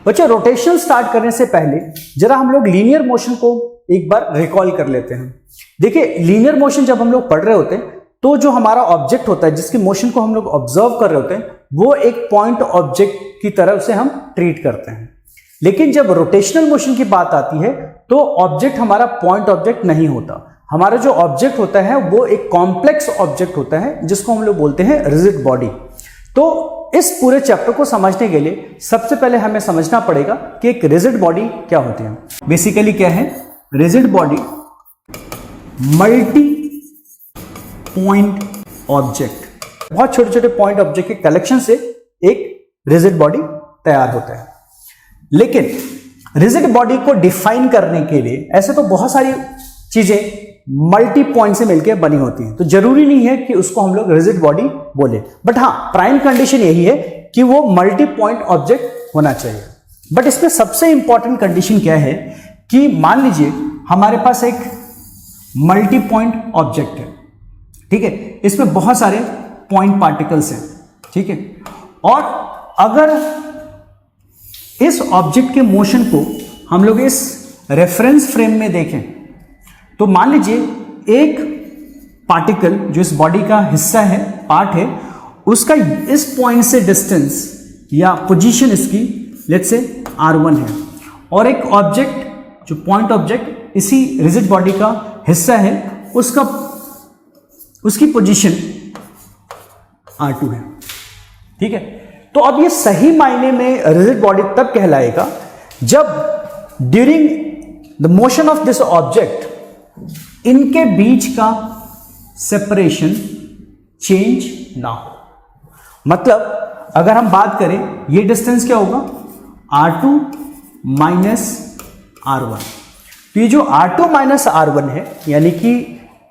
बच्चों rotation start करने से पहले जरा हम लोग लीनियर मोशन को एक बार रिकॉल कर लेते हैं। देखिए लीनियर मोशन जब हम लोग पढ़ रहे होते हैं तो जो हमारा ऑब्जेक्ट होता है जिसकी मोशन को हम लोग ऑब्जर्व कर रहे होते हैं वो एक पॉइंट ऑब्जेक्ट की तरह उसे हम ट्रीट करते हैं। लेकिन जब रोटेशनल मोशन की बात आती है तो ऑब्जेक्ट हमारा पॉइंट ऑब्जेक्ट नहीं होता। हमारा जो ऑब्जेक्ट होता है वो एक कॉम्प्लेक्स ऑब्जेक्ट होता है जिसको हम लोग बोलते हैं रिजिड बॉडी। तो इस पूरे चैप्टर को समझने के लिए सबसे पहले हमें समझना पड़ेगा कि एक रिजिड बॉडी क्या होती है। बेसिकली क्या है rigid body? Multi point object. बहुत छोटे छोटे पॉइंट ऑब्जेक्ट के कलेक्शन से एक रिजिड बॉडी तैयार होता है। लेकिन रिजिड बॉडी को डिफाइन करने के लिए ऐसे तो बहुत सारी चीजें मल्टी पॉइंट से मिलकर बनी होती हैं, तो जरूरी नहीं है कि उसको हम लोग रिजिड बॉडी बोले। बट हाँ, प्राइम कंडीशन यही है कि वो मल्टी पॉइंट ऑब्जेक्ट होना चाहिए। बट इसमें सबसे इंपॉर्टेंट कंडीशन क्या है कि मान लीजिए हमारे पास एक मल्टी पॉइंट ऑब्जेक्ट है, ठीक है, इसमें बहुत सारे पॉइंट पार्टिकल्स हैं, ठीक है, और अगर इस ऑब्जेक्ट के मोशन को हम लोग इस रेफरेंस फ्रेम में देखें तो मान लीजिए एक पार्टिकल जो इस बॉडी का हिस्सा है, पार्ट है, उसका इस पॉइंट से डिस्टेंस या पोजीशन इसकी लेट्स से r1 है, और एक ऑब्जेक्ट जो पॉइंट ऑब्जेक्ट इसी रिजिड बॉडी का हिस्सा है उसकी पोजीशन r2 है, ठीक है। तो अब ये सही मायने में रिजिड बॉडी तब कहलाएगा जब during the motion of this object इनके बीच का सेपरेशन चेंज ना हो। मतलब अगर हम बात करें ये डिस्टेंस क्या होगा r2 माइनस r1, तो ये जो r2 माइनस r1 है यानी कि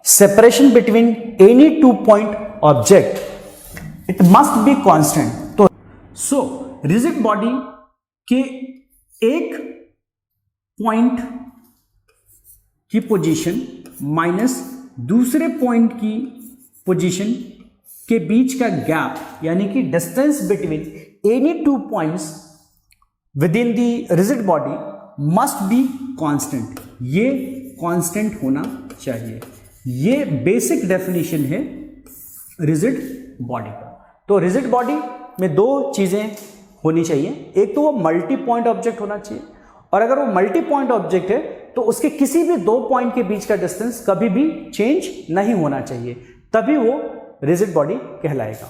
separation between any two point object it must be constant. तो सो रिजिड बॉडी के एक पॉइंट की पोजीशन माइनस दूसरे पॉइंट की पोजीशन के बीच का गैप यानी कि distance between any two points with in the rigid body must be constant. ये कांस्टेंट होना चाहिए। ये बेसिक डेफिनेशन है रिजिड बॉडी का। तो रिजिड बॉडी में दो चीजें होनी चाहिए, एक तो वो मल्टी पॉइंट ऑब्जेक्ट होना चाहिए, और अगर वो मल्टी पॉइंट ऑब्जेक्ट है तो उसके किसी भी दो पॉइंट के बीच का डिस्टेंस कभी भी चेंज नहीं होना चाहिए, तभी वो रिजिड बॉडी कहलाएगा।